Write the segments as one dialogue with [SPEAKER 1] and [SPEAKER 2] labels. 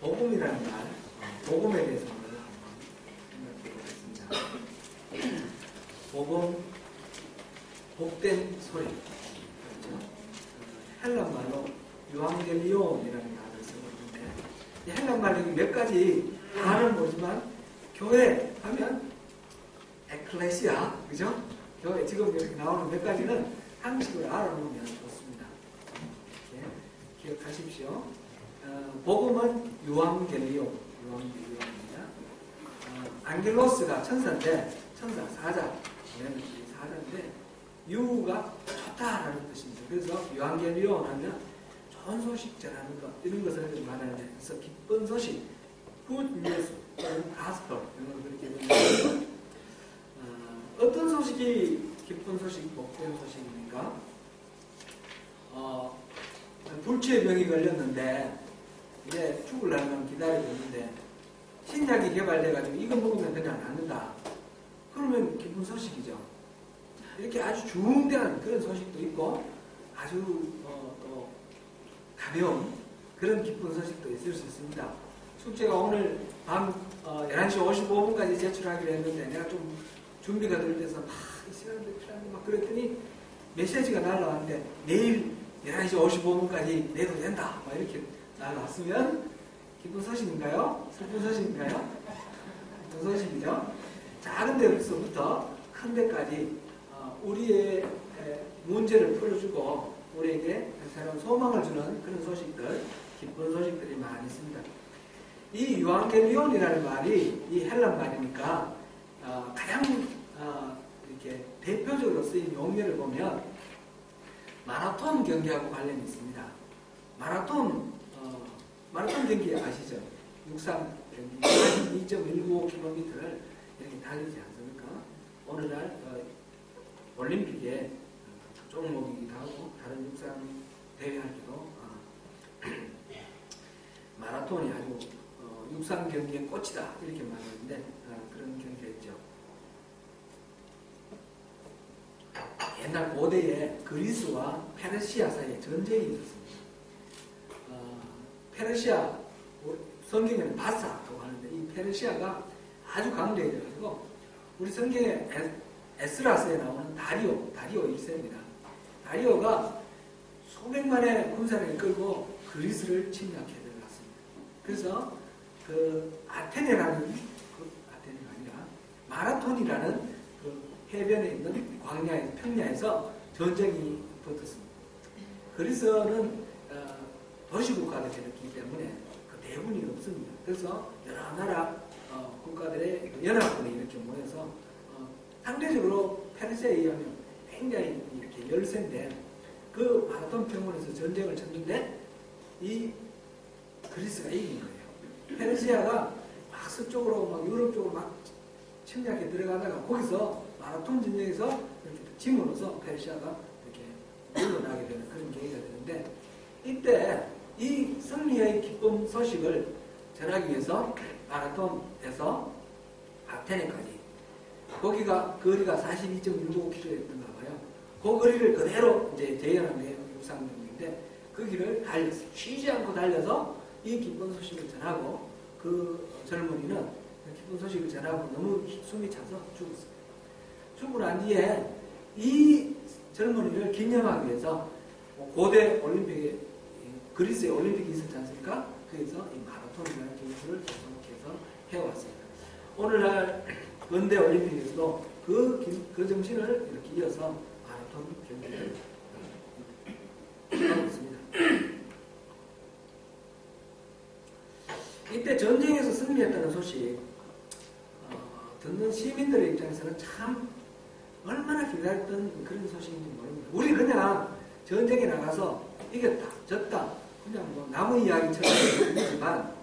[SPEAKER 1] 복음이라는 말, 복음에 대해서 한번 생각해 보겠습니다. 복음, 복된 소리. 그렇죠? 헬란 말로 유앙겔리온이라는 말을 쓰고 있는데, 이 헬란 말이 몇 가지 단어는 모르지만, 교회 하면 에클레시아, 그죠? 교회 지금 이렇게 나오는 몇 가지는 한식으로 알아놓으면 좋습니다. 네, 기억하십시오. 복음은 유앙겔리온입니다. 안겔로스가 천사인데, 천사, 사자, 사자인데, 유가 좋다라는 뜻입니다. 그래서 유앙겔리온 하면 좋은 소식 전하는 것, 이런 것을 말하면서 기쁜 소식, good news, 또는 gospel, 이런 걸 그렇게 되는데, 어떤 소식이 기쁜 소식, 복된 소식입니까? 불치의 병이 걸렸는데, 이제 죽으려면 기다리고 있는데, 신약이 개발돼가지고 이거 먹으면 그냥 낫는다. 그러면 기쁜 소식이죠. 이렇게 아주 중대한 그런 소식도 있고, 아주 또 가벼운 그런 기쁜 소식도 있을 수 있습니다. 숙제가 오늘 밤 11시 55분까지 제출하기로 했는데, 내가 좀 준비가 될 때서 이 시간이 필요한데 막 그랬더니 메시지가 날라왔는데, 내일 11시 55분까지 내도 된다. 막 이렇게 날라왔으면 기쁜 소식인가요? 슬픈 소식인가요? 기쁜 소식이죠. 작은 데서부터 큰 데까지 우리의 문제를 풀어주고 우리에게 새로운 소망을 주는 그런 소식들, 기쁜 소식들이 많이 있습니다. 이 유앙겔리온이라는 말이 이 헬란 말이니까 가장 이렇게 대표적으로 쓰인 용례를 보면 마라톤 경기하고 관련이 있습니다. 마라톤 경기 아시죠? 육상 경기 42.195km를 이렇게 달리지 않습니까? 오늘날 올림픽에 종목이기도 하고 다른 육상 대회할 때도 마라톤이 아주 육상 경기의 꽃이다 이렇게 말하는데 그런 경기였죠. 옛날 고대에 그리스와 페르시아 사이에 전쟁이 있었습니다. 페르시아, 성경에는 바사라고 하는데 이 페르시아가 아주 강대해가지고 우리 성경에 에스라스에 나오는 다리오 1세입니다. 다리오가 수백만의 군사를 끌고 그리스를 침략해 들어갔습니다. 그래서 그 아테네가 아니라 마라톤이라는 그 해변에 있는 광야의 평야에서 전쟁이 붙었습니다. 그리스는 도시국가가 되었기 때문에 그 대군이 없습니다. 그래서 여러 나라 국가들의 연합군이 이렇게 모여서 상대적으로 페르시아에 의하면 굉장히 이렇게 열세인데 그 마라톤 평원에서 전쟁을 쳤는데 이 그리스가 이긴 거예요. 페르시아가 막 서쪽으로 막 유럽 쪽으로 막 침략해 들어가다가 거기서 마라톤 전쟁에서 이렇게 짐으로써 페르시아가 이렇게 물러나게 되는 그런 계기가 되는데 이때 이 승리의 기쁨 소식을 전하기 위해서 마라톤에서 아테네까지 거기가 거리가 42.195km였던가 봐요. 그 거리를 그대로 이제 재현한 게 육상 경기인데 그 길을 달렸어요. 쉬지 않고 달려서 이 기쁜 소식을 전하고 그 젊은이는 그 기쁜 소식을 전하고 너무 숨이 차서 죽었어요. 죽고 난 뒤에 이 젊은이를 기념하기 위해서 고대 올림픽에 그리스의 올림픽이 있었지 않습니까? 그래서 이 마라톤이라는 기술을 계속해서 해왔습니다. 오늘날 근대 올림픽에서도 그 정신을 이렇게 이어서 마라톤 경기를 하고 있습니다. 이때 전쟁에서 승리했다는 소식 듣는 시민들의 입장에서는 참 얼마나 기다렸던 그런 소식인지 모릅니다. 우리 그냥 전쟁에 나가서 이겼다, 졌다, 그냥 뭐 나무 이야기처럼 들리지만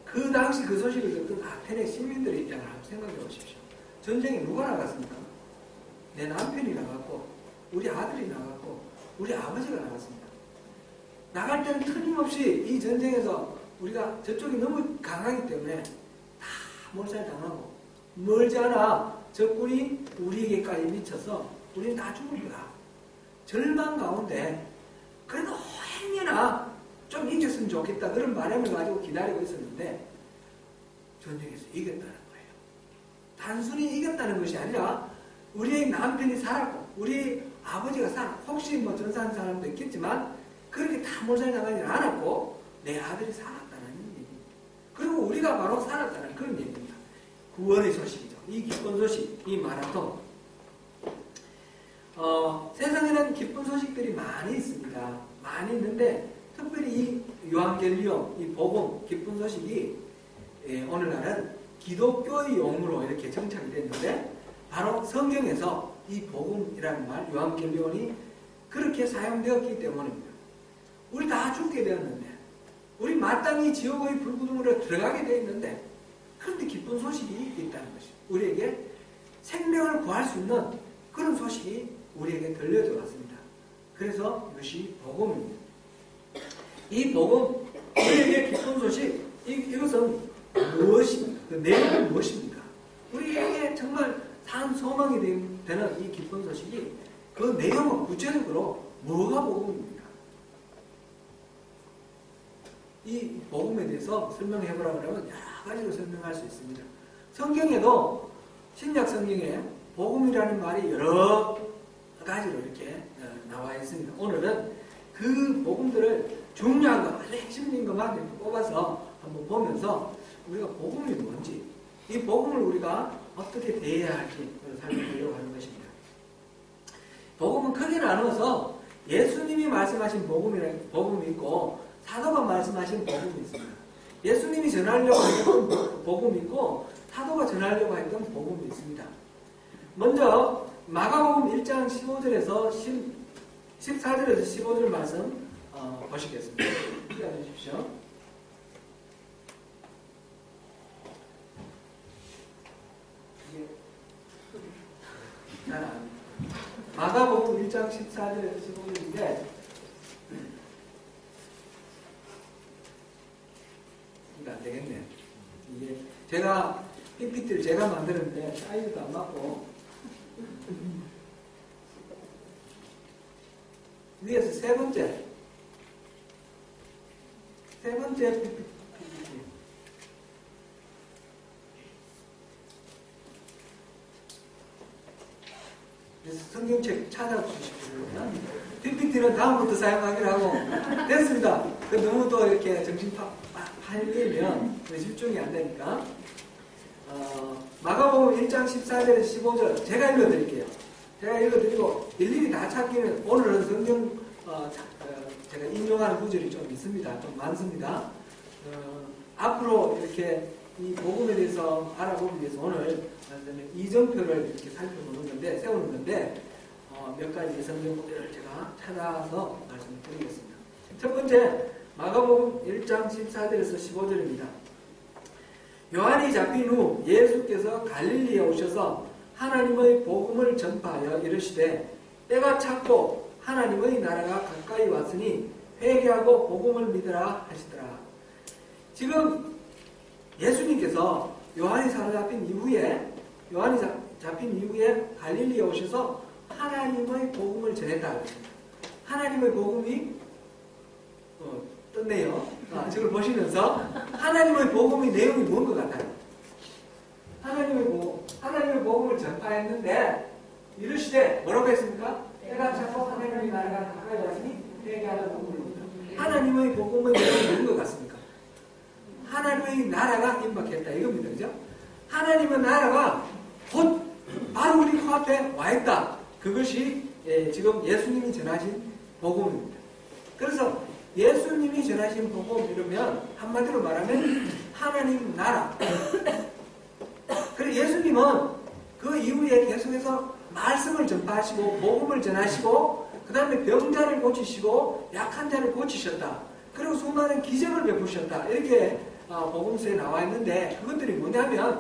[SPEAKER 1] 그 당시 그 소식을 듣던 아테네 시민들의 입장을 한번 생각해 보십시오. 전쟁에 누가 나갔습니까? 내 남편이 나갔고 우리 아들이 나갔고 우리 아버지가 나갔습니다. 나갈 때는 틀림없이 이 전쟁에서 우리가 저쪽이 너무 강하기 때문에 다 몰살당하고 멀지 않아 적군이 우리에게까지 미쳐서 우리는 다 죽을 거다. 절망 가운데 그래도 행여나 좀 이겼으면 좋겠다 그런 바람을 가지고 기다리고 있었는데 전쟁에서 이겼다는 거예요. 단순히 이겼다는 것이 아니라 우리의 남편이 살았고 우리 아버지가 살았고 혹시 뭐 전사한 사람도 있겠지만 그렇게 다 몰살당하지 않았고 내 아들이 살았다는 얘기. 그리고 우리가 바로 살았다는 그런 얘기입니다. 구원의 소식이죠. 이 기쁜 소식, 이 마라톤. 세상에는 기쁜 소식들이 많이 있습니다. 많이 있는데 특별히 이 요한계리온, 이 복음, 기쁜 소식이 오늘날은 기독교의 용어로 이렇게 정착이 됐는데 바로 성경에서 이 복음이라는 말, 요한계리온이 그렇게 사용되었기 때문입니다. 우리 다 죽게 되었는데 우리 마땅히 지옥의 불구덩이로 들어가게 되어 있는데 그런데 기쁜 소식이 있다는 것이 우리에게 생명을 구할 수 있는 그런 소식이 우리에게 들려져 왔습니다. 그래서 이것이 복음입니다. 이 복음, 우리에게 기쁜 소식, 이것은 무엇입니까? 그 내용은 무엇입니까? 우리에게 정말 산 소망이 되는 이 기쁜 소식이 그 내용은 구체적으로 뭐가 복음입니까? 이 복음에 대해서 설명해보라고 하면 여러 가지로 설명할 수 있습니다. 성경에도 신약 성경에 복음이라는 말이 여러 가지로 이렇게 나와 있습니다. 오늘은 그 복음들을 중요한 것, 핵심인 것만 이렇게 뽑아서 한번 보면서 우리가 복음이 뭔지, 이 복음을 우리가 어떻게 대해야 할지 살펴보려고 하는 것입니다. 복음은 크게 나누어서 예수님이 말씀하신 복음이 있고 사도가 말씀하신 복음이 있습니다. 예수님이 전하려고 했던 복음이 있고 사도가 전하려고 했던 복음이 있습니다. 먼저 마가복음 1장 15절에서 14절에서 15절 말씀 보시겠습니다. 읽어주십시오. 마가복음 1장 14절에서 15절인데 이거 안 되겠네. 이게 제가 PPT를 제가 만드는데 사이즈도 안 맞고 위에서 세 번째 PPT. 그래서 성경책 찾아주시고요. PPT는 다음부터 사용하기로 하고 됐습니다. 너무 또 이렇게 정신 팔리면 집중이 안 되니까 마가복음 1장 14절에서 15절 제가 읽어드릴게요. 제가 읽어드리고 일일이 다 찾기는 오늘은 성경 제가 인용하는 구절이 좀 있습니다. 좀 많습니다. 앞으로 이렇게 이 복음에 대해서 알아보기 위해서 오늘 이정표를 이렇게 살펴보는 건데, 세우는 건데, 몇 가지 성경 구절을 제가 찾아서 말씀을 드리겠습니다. 첫 번째, 마가복음 1장 14절에서 15절입니다. 요한이 잡힌 후 예수께서 갈릴리에 오셔서 하나님의 복음을 전파하여 이르시되 때가 찼고 하나님의 나라가 가까이 왔으니 회개하고 복음을 믿으라 하시더라. 지금 예수님께서 요한이 사로잡힌 이후에 갈릴리에 오셔서 하나님의 복음을 전했다. 하나님의 복음이 떴네요. 지금 보시면서 하나님의 복음의 내용이 뭔 것 같아요? 하나님의 복음을 전파했는데 이르시되 뭐라고 했습니까? 때가 찼고 하나님의 나라가 가까이 왔으니 회개하라 복음을 믿으라. 하나님의 복음의 내용이 뭔 것 같습니까? 하나님의 나라가 임박했다 이겁니다. 그죠? 하나님의 나라가 곧 바로 우리 코앞에 와 있다. 그것이 지금 예수님이 전하신 복음입니다. 그래서 예수님이 전하신 복음 이러면 한마디로 말하면 하나님 나라. 그리고 예수님은 그 이후에 계속해서 말씀을 전파하시고 복음을 전하시고 그 다음에 병자를 고치시고 약한 자를 고치셨다. 그리고 수많은 기적을 베푸셨다. 이렇게 복음서에 나와 있는데 그것들이 뭐냐면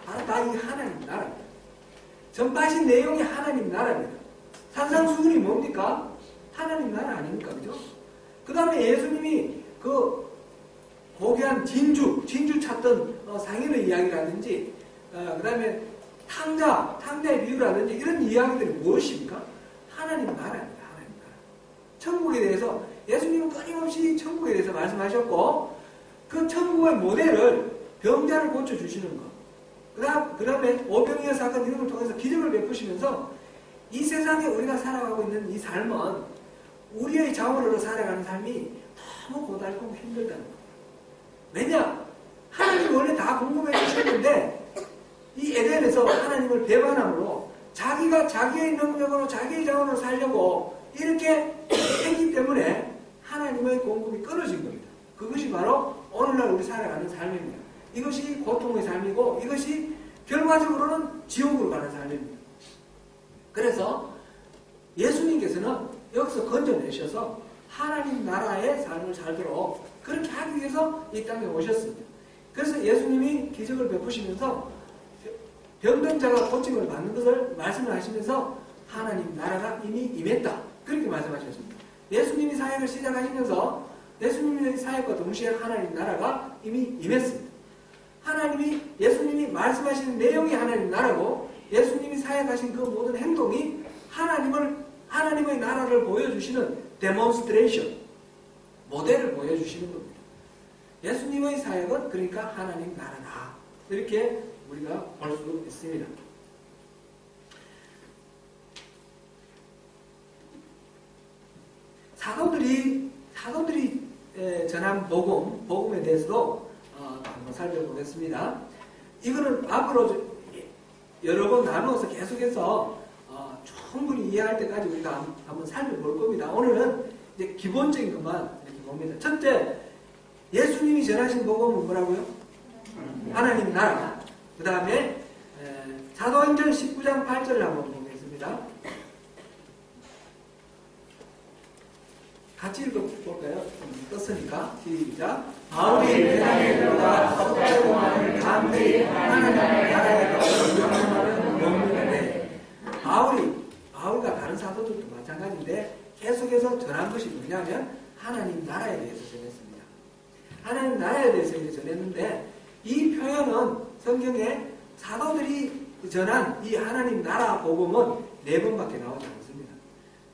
[SPEAKER 1] 바로 다 이 하나님 나라입니다. 전파하신 내용이 하나님 나라입니다. 산상수훈이 뭡니까? 하나님 나라 아닙니까? 그죠? 그 다음에 예수님이 그 고귀한 진주 찾던 상인의 이야기라든지 그 다음에 탕자의 비유라든지 이런 이야기들이 무엇입니까? 하나님 나라입니다. 하나님 나라. 천국에 대해서 예수님은 끊임없이 천국에 대해서 말씀하셨고 그 천국의 모델을 병자를 고쳐주시는 것. 그 다음에 오병이어 사건 이런 걸 통해서 기적을 베푸시면서 이 세상에 우리가 살아가고 있는 이 삶은 우리의 자원으로 살아가는 삶이 너무 고달프고 힘들다는 거. 왜냐? 하나님이 원래 다 궁금해 주셨는데 이 에덴에서 하나님을 배반함으로 자기가 자기의 능력으로 자기의 자원으로 살려고 이렇게 했기 때문에 하나님의 공급이 끊어진 겁니다. 그것이 바로 오늘날 우리 살아가는 삶입니다. 이것이 고통의 삶이고 이것이 결과적으로는 지옥으로 가는 삶입니다. 그래서 예수님께서는 여기서 건져내셔서 하나님 나라의 삶을 살도록 그렇게 하기 위해서 이 땅에 오셨습니다. 그래서 예수님이 기적을 베푸시면서 병든 자가 고침을 받는 것을 말씀을 하시면서 하나님 나라가 이미 임했다. 그렇게 말씀하셨습니다. 예수님이 사역을 시작하시면서 예수님의 사역과 동시에 하나님 나라가 이미 임했습니다. 예수님이 말씀하시는 내용이 하나님 나라고 예수님이 사역하신 그 모든 행동이 하나님의 나라를 보여주시는 데몬스트레이션, 모델을 보여주시는 겁니다. 예수님의 사역은 그러니까 하나님 나라다. 이렇게 우리가 볼 수 있습니다. 사도들이 전한 복음에 대해서도 한번 살펴보겠습니다. 이거는 앞으로 여러 번 나누어서 계속해서 충분히 이해할 때까지 우리가 한번 살펴볼 겁니다. 오늘은 이제 기본적인 것만 이렇게 봅니다. 첫째, 예수님이 전하신 복음은 뭐라고요? 하나님 나라. 그 다음에 사도행전 19장 8절을 한번 보겠습니다. 같이 읽어볼까요? 떴으니까 시작. 바울이 회당에 들어가 석 달 동안을 담대히 하나님 나라에 명령하는 명령인데 바울과 다른 사도들도 마찬가지인데 계속해서 전한 것이 뭐냐면 하나님 나라에 대해서 전했습니다. 하나님 나라에 대해서 이제 전했는데 이 표현은 성경에 사도들이 전한 이 하나님 나라 복음은 4번밖에 나오지 않습니다.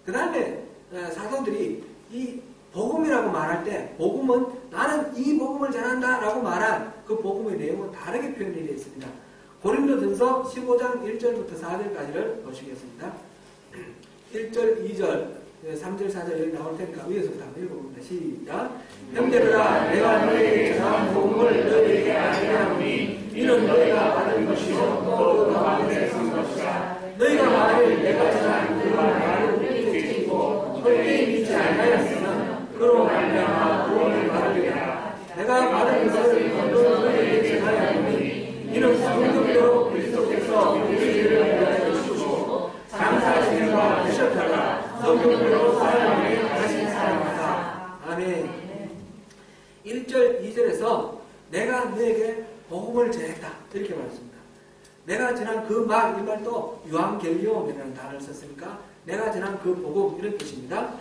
[SPEAKER 1] 그 다음에 사도들이 이 복음이라고 말할 때 복음은 나는 이 복음을 전한다 라고 말한 그 복음의 내용은 다르게 표현이 되어 있습니다. 고린도전서 15장 1절부터 4절까지를 보시겠습니다. 1절, 2절, 3절, 4절 여기 나올 테니까 위에서부터 한번 읽어봅니다. 시작. 형제들아 내가 너희에게 전한 복음을 너희에게 알게 하노니 이는 너희가 받은 것이요 또 너희가 받은 것이라. 너희가 만일 내가 전한 그 말을 믿고 절대 믿지 아니하였으면 그로 말미암아 구원을 받으리라. 내가 받은 것을 먼저 너희에게 전하였으니 이는 성경대로 그리스도께서 우리를 위하여 주시고 장사신과 하셨다가 성경대로 사람에게 다시 사랑하사. 아멘. 1절 2절에서 내가 너에게 복음을 전했다 이렇게 말했습니다. 내가 전한 그 말, 이 말도 유앙겔리온이라는 단어를 썼으니까 내가 전한 그 복음 이런 뜻입니다.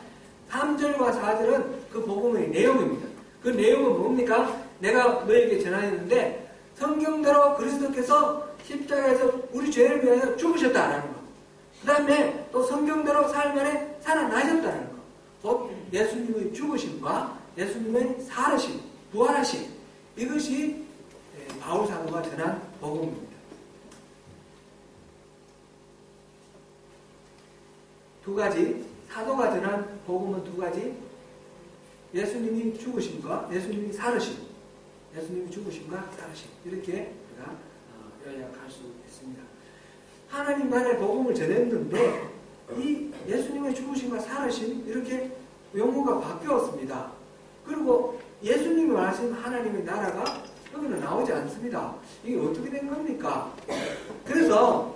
[SPEAKER 1] 3절과 4절은 그 복음의 내용입니다. 그 내용은 뭡니까? 내가 너에게 전하였는데 성경대로 그리스도께서 십자가에서 우리 죄를 위하여 죽으셨다라는 것. 그 다음에 또 성경대로 사흘 만에 살아나셨다는 것. 곧 예수님의 죽으심과 예수님의 살으심, 부활하심. 이것이 바울 사도가 전한 복음입니다. 두 가지, 사도가 전한 복음은 두 가지. 예수님이 죽으심과 예수님이 살으심. 예수님이 죽으심과 살으심. 이렇게 우리가 요약할 수 있습니다. 하나님 나라의 복음을 전했는데 이 예수님의 죽으심과 살으심 이렇게 용어가 바뀌었습니다. 그리고 예수님이 말하신 하나님의 나라가 여기는 나오지 않습니다. 이게 어떻게 된 겁니까? 그래서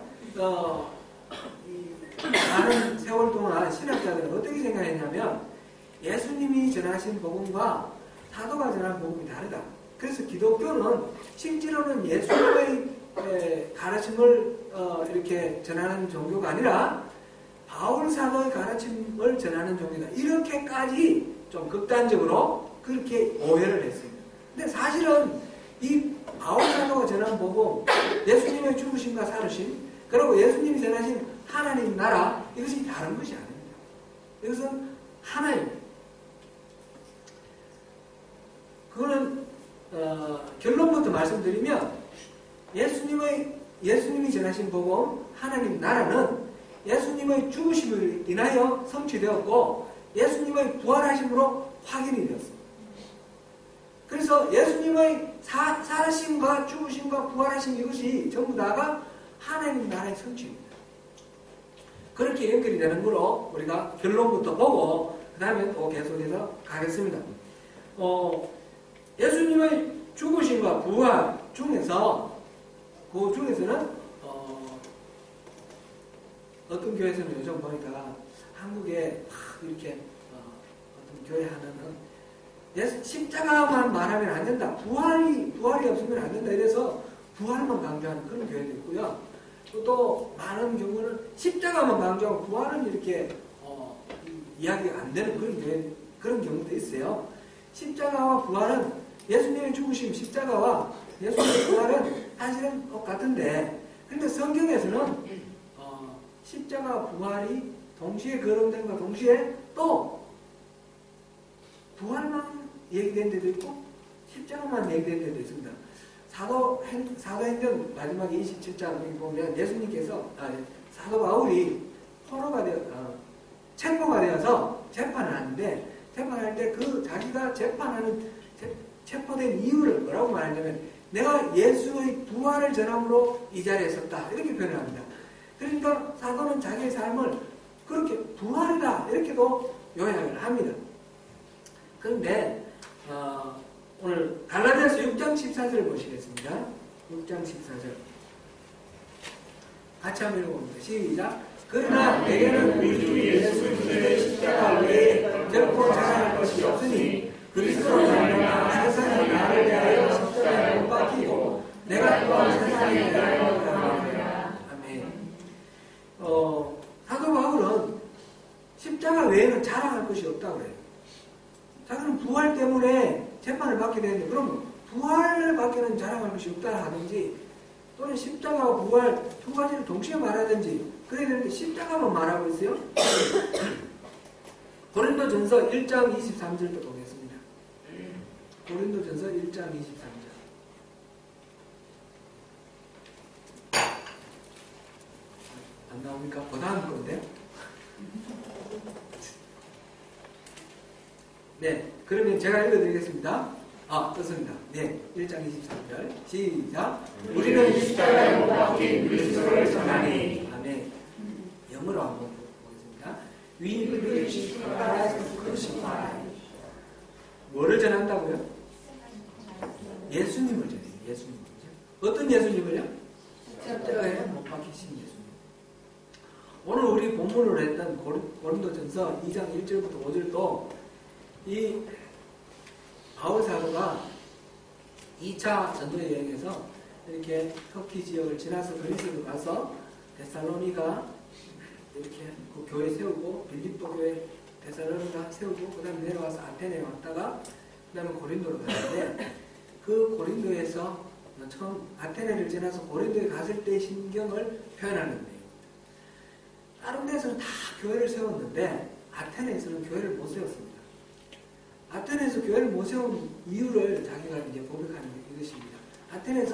[SPEAKER 1] 많은 세월 동안 신학자들은 어떻게 생각했냐면 예수님이 전하신 복음과 사도가 전한 복음이 다르다. 그래서 기독교는 실제로는 예수님의 가르침을 이렇게 전하는 종교가 아니라 바울 사도의 가르침을 전하는 종교다. 이렇게까지 좀 극단적으로 그렇게 오해를 했습니다. 근데 사실은 이 바울 사도가 전한 복음, 예수님의 죽으심과 살으심, 그리고 예수님이 전하신 하나님 나라, 이것이 다른 것이 아닙니다. 이것은 하나입니다. 그거는 결론부터 말씀드리면 예수님이 전하신 복음 하나님 나라는 예수님의 죽으심을 인하여 성취되었고 예수님의 부활하심으로 확인이 되었습니다. 그래서 예수님의 사심과 죽으심과 부활하심 이것이 전부 다가 하나님 나라의 성취입니다. 그렇게 연결이 되는 거로 우리가 결론부터 보고 그 다음에 또 계속해서 가겠습니다. 예수님의 죽으심과 부활 중에서는 어떤 교회에서는 요즘 보니까 한국에 이렇게 어떤 교회 하나는 십자가만 말하면 안 된다. 부활이 없으면 안 된다. 이래서 부활만 강조하는 그런 교회도 있고요. 또 많은 경우는 십자가만 강조하고 부활은 이렇게 이야기가 안 되는 그런 경우도 있어요. 십자가와 부활은 예수님의 죽으심 십자가와 예수님의 부활은 사실은 똑같은데 그런데 성경에서는 십자가와 부활이 동시에 거론된과 동시에 또 부활만 얘기된 데도 있고 십자가만 얘기된 데도 있습니다. 사도행전 마지막에 27장 보면 예수님께서 사도 바울이 체포가 되어서 재판을 하는데 재판할 때 그 자기가 체포된 이유를 뭐라고 말하냐면 내가 예수의 부활을 전함으로 이 자리에 섰다 이렇게 표현합니다. 그러니까 사도는 자기의 삶을 그렇게 부활이다 이렇게도 요약을 합니다. 그런데 오늘 갈라디아서 6장 14절 보시겠습니다. 6장 14절 같이 한번 읽어봅니다. 시작. 그러나 내게는 우리 주 예수 그리스도의 십자가 외에 결코 자랑할 것이 없으니 그리스도로 말미암아 세상이 나를 대하여 십자가에 못 박히고 내가 또한 세상에 대하여 나아가리라. 아멘. 사도 바울은 십자가 외에는 자랑할 것이 없다고 그래요. 자기는 부활 때문에 재판을 받게 되는데 그럼 부활을 받기는 자랑할 것이 없다 하든지 또는 십자가와 부활 두 가지를 동시에 말하든지 그래야 되는데 십자가만 말하고 있어요. 고린도전서 1장 23절도 보겠습니다. 고린도전서 1장 23절 안 나옵니까? 보다는 건데 네, 그러면 제가 읽어드리겠습니다. 떴습니다. 네, 1장 23절 시작. 우리는 십자가에 못 박힌 그리스도를 전하니. 아멘. 영어로 한번 보겠습니다. We preach Christ crucified. 뭐를 전한다고요? 예수님을 전해요. 예수님을. 어떤 예수님을요? 십자가에 못 박히신 예수님. 오늘 우리 본문으로 했던 고린도전서 2장 1절부터 5절도 이 바울 사도가 2차 전도 여행에서 이렇게 터키 지역을 지나서 그리스로 가서 데살로니가 이렇게 그 교회 세우고 빌립보 교회 데살로니가 세우고 그 다음에 내려와서 아테네에 왔다가 그 다음에 고린도로 갔는데 그 고린도에서 처음 아테네를 지나서 고린도에 갔을 때의 심경을 표현하는 거예요. 다른 데서는 다 교회를 세웠는데 아테네에서는 교회를 못 세웠습니다. 아테네에서 교회를 못 세운 이유를 자기가 이제 고백하는 게 이것입니다. 아테네는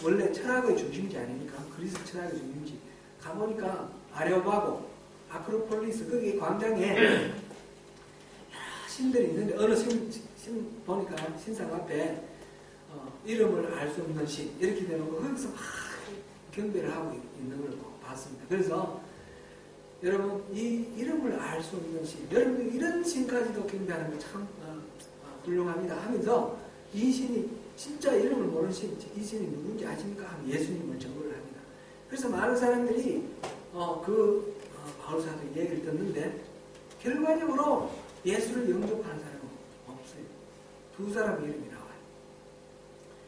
[SPEAKER 1] 원래 철학의 중심지 아닙니까? 그리스 철학의 중심지. 가보니까 아레오바고, 아크로폴리스, 거기 광장에 여러 신들이 있는데 어느 보니까 신상 앞에 이름을 알 수 없는 신 이렇게 되는 거 거기서 막 경배를 하고 있는 걸 봤습니다. 그래서 여러분 이 이름을 알 수 없는 신, 여러분 이런 신까지도 경배하는 거 참 훌륭합니다 하면서 이 신이 진짜 이름을 모르는 신, 이 신이 누군지 아십니까? 하면 예수님을 증거를 합니다. 그래서 많은 사람들이 바울 사도 얘기를 듣는데 결과적으로 예수를 영접하는 사람은 없어요. 두 사람 이름이 나와요.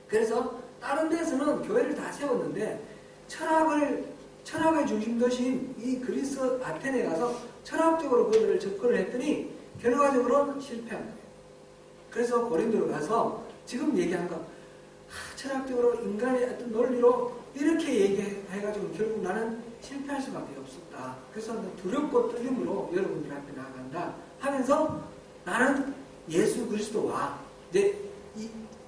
[SPEAKER 1] 그래서 다른 데서는 교회를 다 세웠는데 철학의 중심도시인 이 그리스 아테네에 가서 철학적으로 그들을 접근을 했더니 결과적으로는 실패한 거예요. 그래서 고린도로 가서 지금 얘기한 거 철학적으로 인간의 어떤 논리로 이렇게 얘기해가지고 결국 나는 실패할 수밖에 없었다. 그래서 두렵고 떨림으로 여러분들 앞에 나아간다 하면서 나는 예수 그리스도와 이제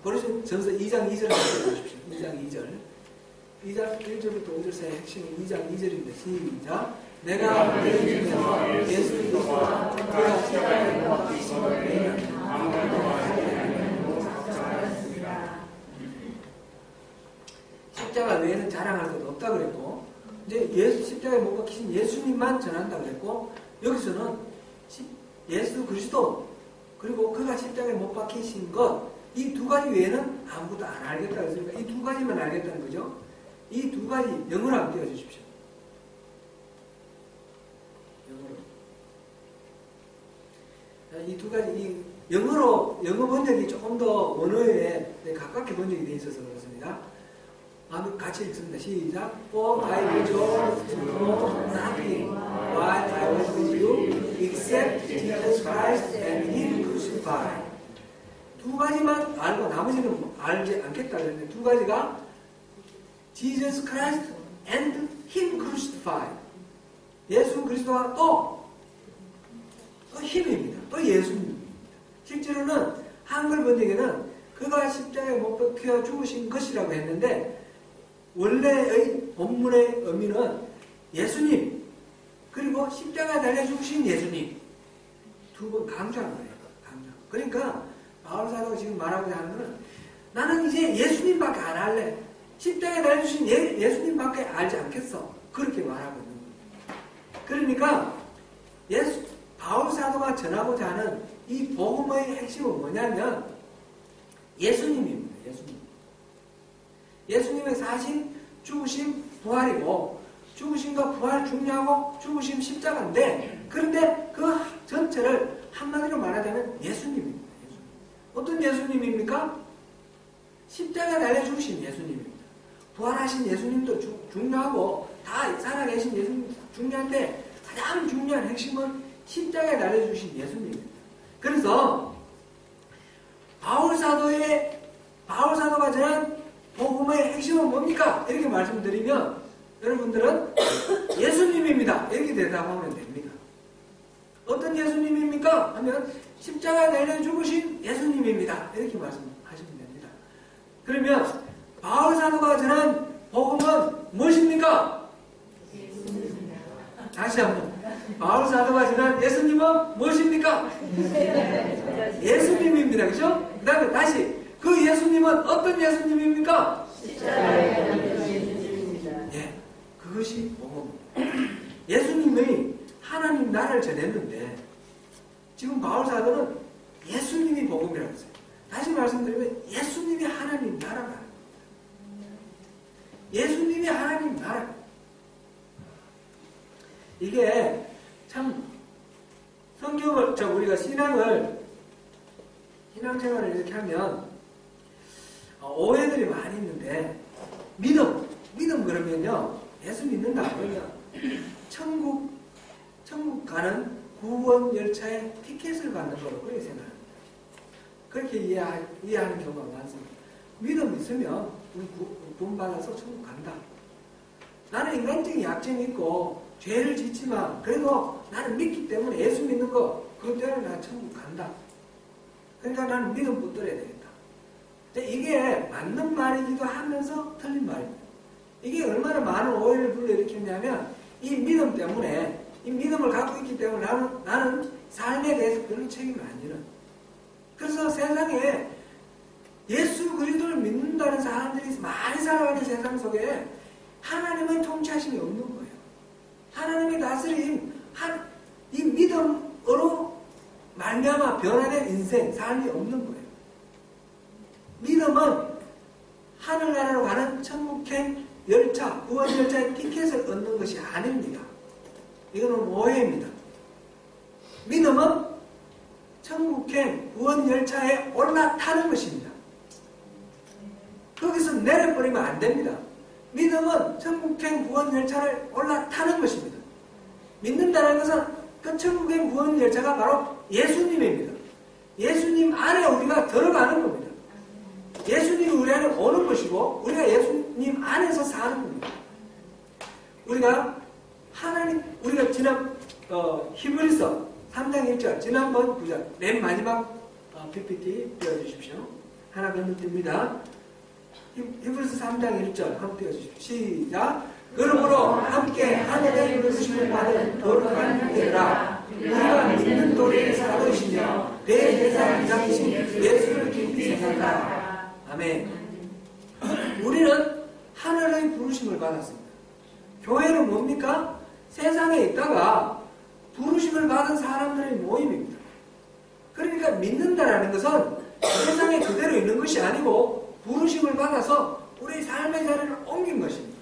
[SPEAKER 1] 고린도전서 2장 2절을 보십시오. 2장 2절. 2장 1절부터 5절 사이의 핵심은 2장 2절입니다. 시작. 내가 너희 중에서 예수 그리스도와 그가 십자가에 못 박히심을 외에는 십자가 외에는 자랑할 것도 없다 그랬고, 이제 예수 십자가에 못 박히신 예수님만 전한다 그랬고, 여기서는 예수 그리스도 그리고 그가 십자가에 못 박히신 것, 이 두 가지 외에는 아무것도 안 알겠다 그랬으니까 이 두 가지만 알겠다는 거죠. 이 두 가지 영어로 한번 띄워주십시오. 영어로. 이 두 가지, 이 영어 번역이 조금 더 원어에 가깝게 번역이 되어 있어서 그렇습니다. 같이 읽습니다. 시작. For I rejoice to know nothing while I was with you except Jesus Christ and Him crucified. 두 가지만 알고 나머지는 알지 않겠다 그랬는데 두 가지가 Jesus Christ and Him crucified. 예수 그리스도와 또 힘입니다. 또 예수님입니다. 실제로는 한글 번역에는 그가 십자가에 못 박혀 죽으신 것이라고 했는데 원래의 본문의 의미는 예수님 그리고 십자가에 달려 죽으신 예수님 두 번 강조하는 거예요. 강조. 그러니까 바울 사도가 지금 말하고자 하는 것은 나는 이제 예수님밖에 안 할래. 십자가에 달려 주신 예수님밖에 알지 않겠어. 그렇게 말하고 있는 거예요. 그러니까 바울 사도가 전하고자 하는 이 복음의 핵심은 뭐냐면 예수님입니다. 예수님의 사신, 죽으심, 부활이고 죽으심과 부활 중요하고 죽으심 십자가인데 그런데 그 전체를 한마디로 말하자면 예수님입니다. 어떤 예수님입니까? 십자가에 달려 죽으신 예수님입니다. 부활하신 예수님도 중요하고 다 살아계신 예수님도 중요한데 가장 중요한 핵심은 십자가에 달려 죽으신 예수님입니다. 그래서 바울 사도가 전한 복음의 핵심은 뭡니까? 이렇게 말씀드리면 여러분들은 예수님입니다. 이렇게 대답하면 됩니다. 어떤 예수님입니까? 하면 십자가에 달려 죽으신 예수님입니다. 이렇게 말씀하시면 됩니다. 그러면 바울 사도가 전한 복음은 무엇입니까? 예수님입니다. 다시 한번 바울 사도가 전한 예수님은 무엇입니까? 예수님입니다. 그죠? 그 다음에 다시 그 예수님은 어떤 예수님입니까? 예, 그것이 복음. 예수님이 하나님 나라를 전했는데 지금 바울 사도는 예수님이 복음이라고 했어요. 다시 말씀드리면 예수님이 하나님 나라가 예수님이 하나님 나라. 이게 참 성경을 우리가 신앙생활을 이렇게 하면 오해들이 많이 있는데 믿음 그러면요 예수 믿는다 그러면 천국 가는 구원 열차에 티켓을 받는 거로 그렇게 생각합니다. 그렇게 이해하는 경우가 많습니다. 믿음 있으면 우리 구원 받아서 천국 간다. 나는 인간적인 약점이 있고 죄를 짓지만 그래도 나는 믿기 때문에 예수 믿는 거 그것 때문에 나 천국 간다. 그러니까 나는 믿음 붙들어야 되겠다. 이게 맞는 말이기도 하면서 틀린 말입니다. 이게 얼마나 많은 오해를 불러일으켰냐면 이 믿음 때문에 이 믿음을 갖고 있기 때문에 나는 삶에 대해서 별로 책임을 안 지는. 그래서 세상에 예수 그리스도를 믿는다는 사람들이 많이 살아가는 세상 속에 하나님의 통치하심이 없는 거예요. 하나님의 다스림, 이 믿음으로 말미암아 변화된 인생, 삶이 없는 거예요. 믿음은 하늘나라로 가는 천국행 열차, 구원 열차의 티켓을 얻는 것이 아닙니다. 이거는 오해입니다. 믿음은 천국행 구원 열차에 올라타는 것입니다. 거기서 내려버리면 안 됩니다. 믿음은 천국행 구원 열차를 올라타는 것입니다. 믿는다는 것은 그 천국행 구원 열차가 바로 예수님입니다. 예수님 안에 우리가 들어가는 겁니다. 예수님이 우리 안에 오는 것이고 우리가 예수님 안에서 사는 겁니다. 우리가 지난 히브리서 3장 1절 지난번 구절 맨 마지막 PPT 띄워주십시오. 하나 건너뜁니다. 히브리서 3장 1절 한번 띄워주십시오. 시작. 그러므로 함께 하늘의 부르심을 받은 거룩한 형제들아, 우리가 믿는 도리에 사도이시며 내 제사장이신 예수를 깊이 생각하라. 아멘. 우리는 하늘의 부르심을 받았습니다. 교회는 뭡니까? 세상에 있다가 부르심을 받은 사람들의 모임입니다. 그러니까 믿는다라는 것은 세상에 그대로 있는 것이 아니고 부르심을 받아서 우리 삶의 자리를 옮긴 것입니다.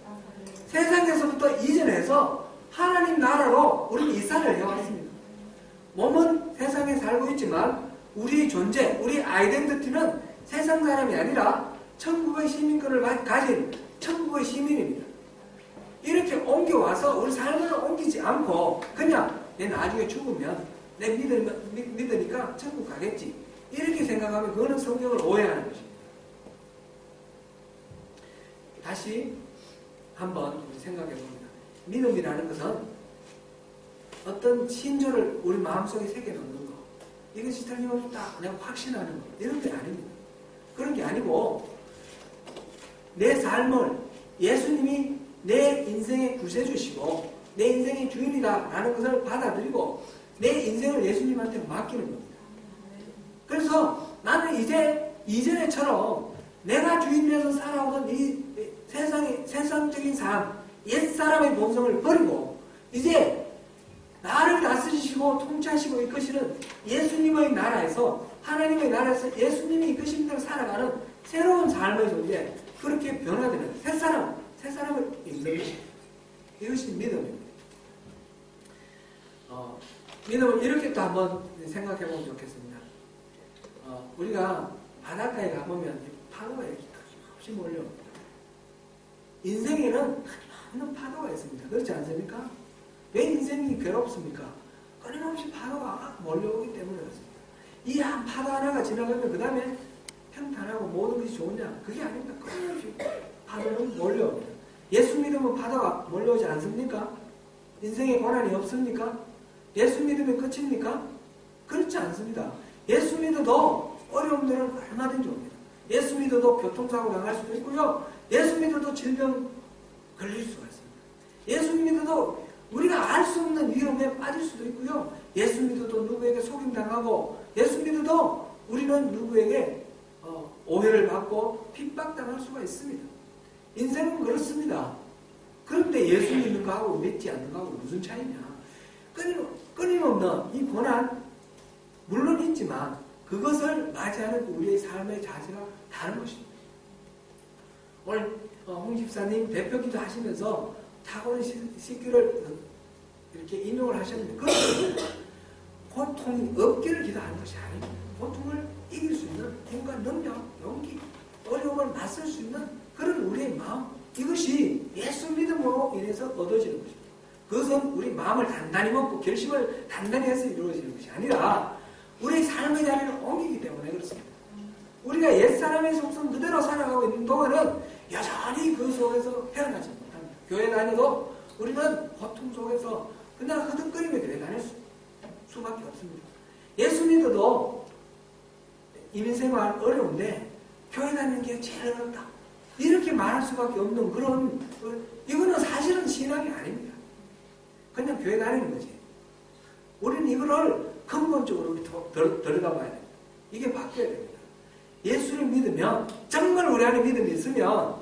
[SPEAKER 1] 세상에서부터 이전해서 하나님 나라로 우리 이사를 해왔습니다. 몸은 세상에 살고 있지만 우리 존재, 우리 아이덴티티는 세상 사람이 아니라 천국의 시민권을 가진 천국의 시민입니다. 이렇게 옮겨와서 우리 삶을 옮기지 않고 그냥 내 나중에 죽으면 내 믿으니까 천국 가겠지. 이렇게 생각하면 그거는 성경을 오해하는 것입니다. 다시 한번 우리 생각해 봅니다. 믿음이라는 것은 어떤 신조를 우리 마음속에 새겨놓는 거, 이것이 틀림없다 내가 확신하는 거, 이런 게 아닙니다. 그런 게 아니고 내 삶을 예수님이 내 인생의 구세주시고 내 인생의 주인이다라는 것을 받아들이고 내 인생을 예수님한테 맡기는 겁니다. 그래서 나는 이제 이전에처럼 내가 주인에서 살아오던 이 세상적인 삶, 옛사람의 본성을 버리고 이제 나를 다스리시고 통치하시고 이끄시는 예수님의 나라에서, 하나님의 나라에서 예수님이 이끄신 대로 살아가는 새로운 삶의 존재, 그렇게 변화되는 새사람을 입는 것입니다. 이것이 믿음입니다. 믿음을 이렇게 또 한번 생각해 보면 좋겠습니다. 우리가 바닷가에 가보면 파도가 이렇게 없이 몰려옵니다. 인생에는 많은 파도가 있습니다. 그렇지 않습니까? 왜 인생이 괴롭습니까? 끊임없이 파도가 몰려오기 때문에 그렇습니다. 이 한 파도 하나가 지나가면 그 다음에 평탄하고 모든 것이 좋으냐? 그게 아닙니다. 끊임없이 파도는 몰려옵니다. 예수 믿으면 파도가 몰려오지 않습니까? 인생에 고난이 없습니까? 예수 믿으면 끝입니까? 그렇지 않습니다. 예수 믿어도 어려움들은 얼마든지 옵니다. 예수 믿어도 교통사고 당할 수도 있고요. 예수 믿어도 질병 걸릴 수가 있습니다. 예수 믿어도 우리가 알 수 없는 위험에 빠질 수도 있고요. 예수 믿어도 누구에게 속임당하고, 예수 믿어도 우리는 누구에게 오해를 받고 핍박당할 수가 있습니다. 인생은 그렇습니다. 그런데 예수 믿는 거하고 믿지 않는 거하고 무슨 차이냐? 끊임없는 이 고난 물론 있지만 그것을 맞이하는 우리의 삶의 자세가 다른 것입니다. 오늘 홍 집사님 대표기도 하시면서 타고난 시기를 이렇게 인용을 하셨는데 그것은 고통이 없기를 기도하는 것이 아닙니다. 고통을 이길 수 있는 힘과 능력, 용기, 어려움을 맞설 수 있는 그런 우리의 마음, 이것이 예수 믿음으로 인해서 얻어지는 것입니다. 그것은 우리 마음을 단단히 먹고 결심을 단단히 해서 이루어지는 것이 아니라 우리의 삶의 자리를 옮기기 때문에 그렇습니다. 우리가 옛사람의 속성 그대로 살아가고 있는 동안은 여전히 그 속에서 헤어나지 못합니다. 교회 다녀도 우리는 고통 속에서 그냥 흐득거리며 교회 다닐 수밖에 없습니다. 예수 믿어도 이민생활 어려운데 교회 다니는 게 제일 어렵다, 이렇게 말할 수밖에 없는 그런, 이거는 사실은 신앙이 아닙니다. 그냥 교회 다니는 거지. 우리는 이거를 근본적으로 들여다봐야 됩니다. 이게 바뀌어야 됩니다. 예수를 믿으면, 정말 우리 안에 믿음이 있으면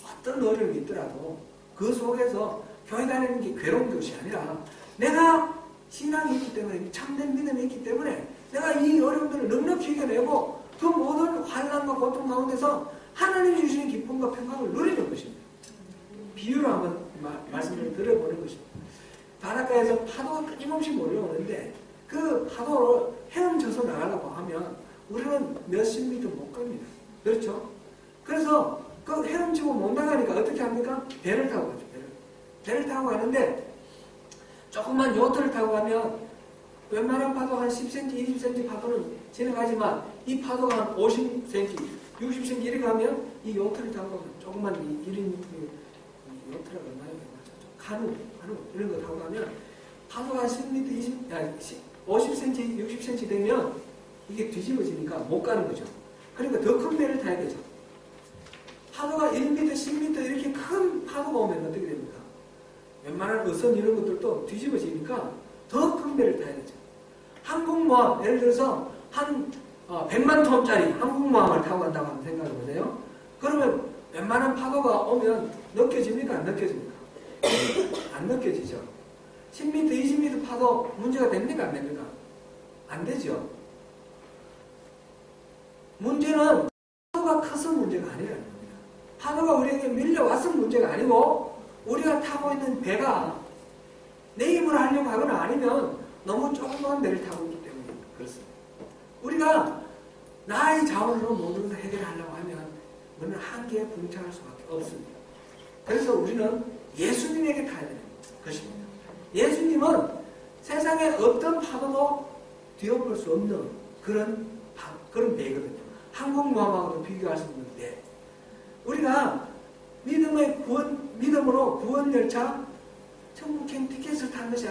[SPEAKER 1] 어떤 어려움이 있더라도 그 속에서 교회 다니는 게 괴로운 것이 아니라 내가 신앙이 있기 때문에, 참된 믿음이 있기 때문에 내가 이 어려움들을 넉넉히 이겨내고 그 모든 환난과 고통 가운데서 하나님이 주시는 기쁨과 평강을 누리는 것입니다. 비유로 한번 말씀을 드려보는 것입니다. 바닷가에서 파도가 끊임없이 몰려오는데 그 파도를 헤엄쳐서 나가려고 하면 우리는 몇십 미터 못 갑니다. 그렇죠? 그래서 그 헤엄치고 못 나가니까 어떻게 합니까? 배를 타고 가죠. 배를 타고 가는데 조금만 요트를 타고 가면 웬만한 파도 한 10cm, 20cm 파도는 지나가지만 이 파도가 한 50cm, 60cm 이렇게 가면 이 요트를 타고 가면 조금만 1인 요트를 얼마나 가는 이런 거 타고 가면 파도가 10m, 50cm, 60cm 되면 이게 뒤집어지니까 못 가는 거죠. 그러니까 더 큰 배를 타야 되죠. 파도가 1m, 10m 이렇게 큰 파도가 오면 어떻게 됩니까? 웬만한 어선 이런 것들도 뒤집어지니까 더 큰 배를 타야 되죠. 항공모함, 예를 들어서 한 100만 톤짜리 항공모함을 타고 간다고 한번 생각해 보세요. 그러면 웬만한 파도가 오면 느껴집니까? 안 느껴집니까? 안 느껴지죠. 10m, 20m 파도 문제가 됩니까? 안 됩니까? 안 되죠. 문제는 파도가 커서 문제가 아니라는 겁니다. 파도가 우리에게 밀려와서 문제가 아니고 우리가 타고 있는 배가 내 힘으로 하려고 하거나 아니면 너무 조그만 배를 타고 있기 때문에 그렇습니다. 우리가 나의 자원으로 모든 것을 해결하려고 하면 우리는 한계에 봉착할 수밖에 없습니다. 그래서 우리는 예수님에게 타야 되는 것입니다. 예수님은 세상에 어떤 파도도 뒤엎을 수 없는 그런 배거든요. 항공모함하고도 비교할 수 없는데 우리가 믿음으로 구원열차 천국행 티켓을 탄 것이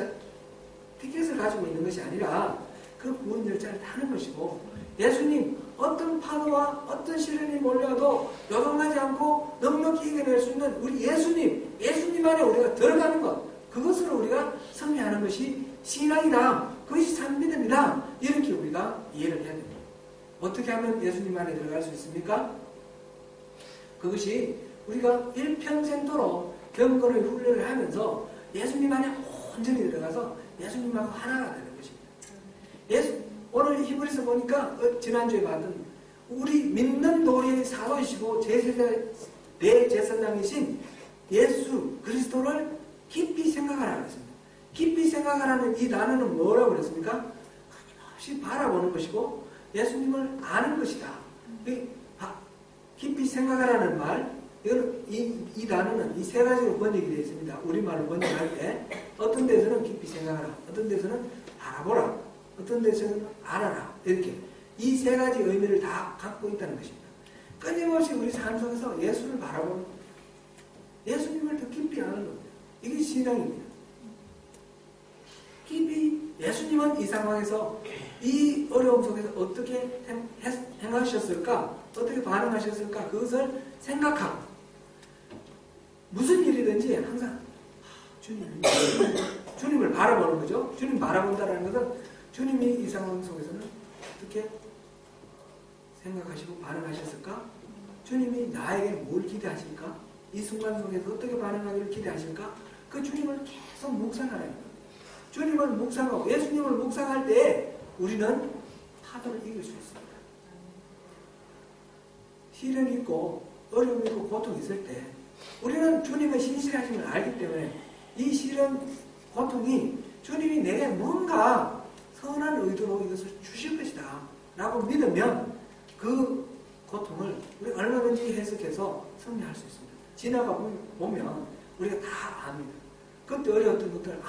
[SPEAKER 1] 티켓을 가지고 있는 것이 아니라 그 구원열차를 타는 것이고 예수님 어떤 파도와 어떤 시련이 몰려도 요동하지 않고 넉넉히 이겨낼 수 있는 우리 예수님 안에 우리가 들어가는 것 그것으로 우리가 승리하는 것이 신앙이다. 그것이 참 믿음이다. 이렇게 우리가 이해를 해야 됩니다. 어떻게 하면 예수님 안에 들어갈 수 있습니까? 그것이 우리가 일평생도록 경건의 훈련을 하면서 예수님 안에 온전히 들어가서 예수님하고 하나가 되는 것입니다. 오늘 히브리서 보니까 지난주에 봤던 우리 믿는 도리의 사도이시고 대제사장이신 예수 그리스도를 깊이 생각하라 그랬습니다. 깊이 생각하라는 이 단어는 뭐라고 그랬습니까? 끊임없이 바라보는 것이고 예수님을 아는 것이다. 깊이 생각하라는 말, 이거는 이 단어는 이 세 가지로 번역이 되어 있습니다. 우리말로 번역할 때 어떤 데서는 깊이 생각하라, 어떤 데서는 바라보라, 어떤 데서는 알아라 이렇게 이 세 가지 의미를 다 갖고 있다는 것입니다. 끊임없이 우리 삶 속에서 예수를 바라보는 예수님을 더 깊이 아는 겁니다. 이게 신앙입니다. 깊이 예수님은 이 상황에서 이 어려움 속에서 어떻게 행하셨을까? 어떻게 반응하셨을까? 그것을 생각하고 무슨 일이든지 항상 주님을 바라보는 거죠. 주님 바라본다는 것은 주님이 이 상황 속에서는 어떻게 생각하시고 반응하셨을까? 주님이 나에게 뭘 기대하실까? 이 순간 속에서 어떻게 반응하기를 기대하실까? 그 주님을 계속 묵상하라는 거예요. 주님을 묵상하고 예수님을 묵상할 때 우리는 파도를 이길 수 있습니다. 시련이 있고 어려움이 있고 고통이 있을 때 우리는 주님의 신실하심을 알기 때문에 이 시련, 고통이 주님이 내게 뭔가 선한 의도로 이것을 주실 것이다 라고 믿으면 그 고통을 우리 얼마든지 해석해서 승리할 수 있습니다. 지나가 보면 우리가 다 압니다. 그때 어려웠던 것들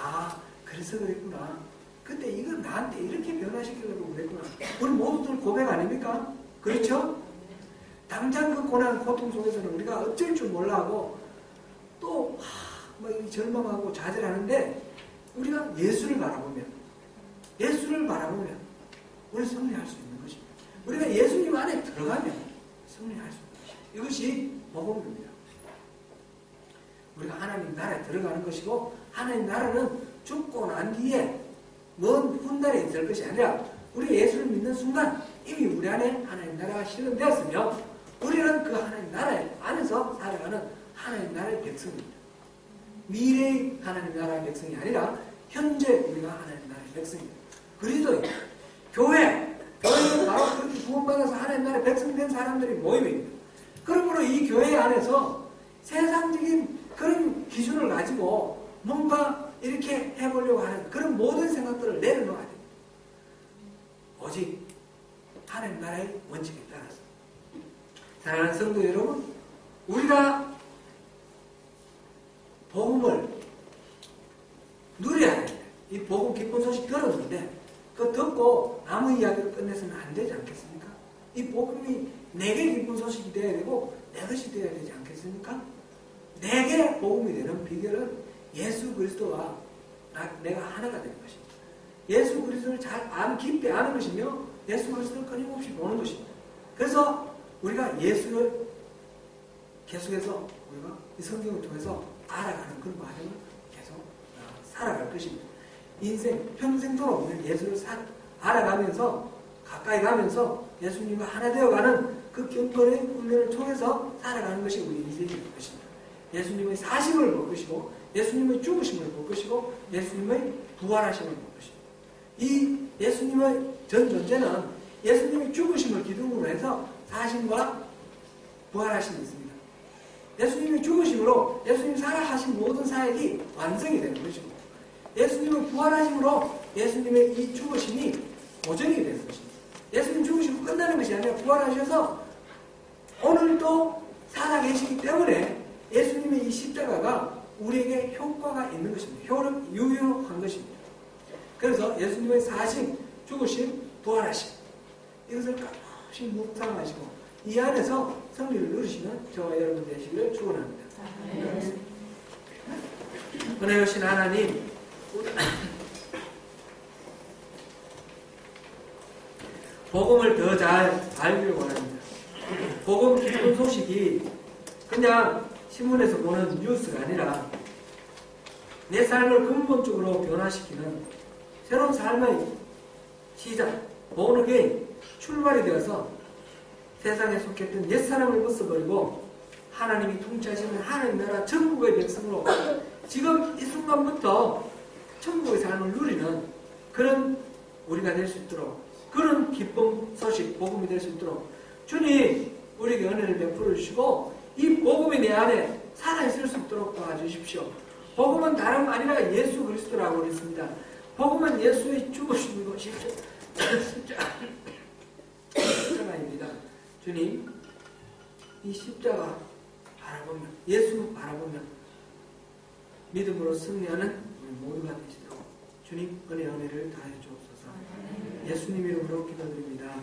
[SPEAKER 1] 그래서 그랬구나. 그때 이건 나한테 이렇게 변화시키려고 그랬구나. 우리 모두들 고백 아닙니까? 그렇죠? 당장 그 고난, 고통 속에서는 우리가 어쩔 줄 몰라하고 또 절망하고 좌절하는데 우리가 예수를 바라보면 우리 승리할 수 있는 것입니다. 우리가 예수님 안에 들어가면 승리할 수 있는 것입니다. 이것이 복음입니다. 우리가 하나님 나라에 들어가는 것이고 하나님 나라는 죽고 난 뒤에 먼 훗날에 있을 것이 아니라 우리 예수를 믿는 순간 이미 우리 안에 하나님 나라가 실현되었으며 우리는 그 하나님 나라 안에서 살아가는 하나님 나라의 백성입니다. 미래의 하나님 나라의 백성이 아니라 현재 우리가 하나님 나라의 백성입니다. 그리스도의 교회는 바로 그렇게 구원받아서 하나님 나라의 백성이 된 사람들이 모임입니다. 그러므로 이 교회 안에서 세상적인 그런 기준을 가지고 뭔가 이렇게 해보려고 하는 그런 모든 생각들을 내려놓아야 됩니다. 오직 하나님 나라의 원칙에 따라서. 사랑하는 성도 여러분, 우리가 복음을 누려야 됩니다. 이 복음 기쁜 소식 들었는데 그거 듣고 아무 이야기로 끝내서는 안 되지 않겠습니까? 이 복음이 내게 기쁜 소식이 되어야 되고 내 것이 되어야 되지 않겠습니까? 내게 복음이 되는 비결은 예수 그리스도와 내가 하나가 되는 것입니다. 예수 그리스도를 잘 깊이 아는 것이며 예수 그리스도를 끊임없이 보는 것입니다. 그래서 우리가 예수를 계속해서 우리가 이 성경을 통해서 알아가는 그런 과정을 계속 살아갈 것입니다. 인생 평생도록 우리는 예수를 알아가면서 가까이 가면서 예수님과 하나 되어가는 그 경건의 훈련을 통해서 살아가는 것이 우리 인생이 될 것입니다. 예수님의 사심을 볼 것이고 예수님의 죽으심을 볼 것이고 예수님의 부활하심을 볼 것입니다. 이 예수님의 전 존재는 예수님의 죽으심을 기둥으로 해서 사심과 부활하심이 있습니다. 예수님의 죽으심으로 예수님이 살아가신 모든 사역이 완성이 되는 것이고 예수님의 부활하심으로 예수님의 이 죽으심이 보정이 되는 것입니다. 예수님 죽으시고 끝나는 것이 아니라 부활하셔서 오늘도 살아계시기 때문에 예수님의 이 십자가가 우리에게 효과가 있는 것입니다. 유효한 것입니다. 그래서 예수님의 사심, 죽으심, 부활하심 이것을 가끔씩 묵상하시고 이 안에서 승리를 누리시는 저와 여러분 되시기를 축원합니다. 은혜 주신 하나님, 복음을 더 잘 알기를 원합니다. 복음 기쁜 소식이 그냥 신문에서 보는 뉴스가 아니라 내 삶을 근본적으로 변화시키는 새로운 삶의 시작, born-again, 출발이 되어서 세상에 속했던 옛사람을 벗어버리고 하나님이 통치하시는 하나님 나라 천국의 백성으로 지금 이 순간부터 천국의 삶을 누리는 그런 우리가 될 수 있도록 그런 기쁨 소식, 복음이 될 수 있도록 주님 우리에게 은혜를 베풀어 주시고 이 복음이 내 안에 살아있을 수 있도록 도와주십시오. 복음은 다름 아니라 예수 그리스도라고 그랬습니다. 복음은 예수의 죽으심이고 십자가입니다. 주님, 이 십자가 바라보며 예수 바라보며 믿음으로 승리하는 우리 모두가 되시도록 주님 은혜를 다해 주옵소서. 예수님 이름으로 기도드립니다.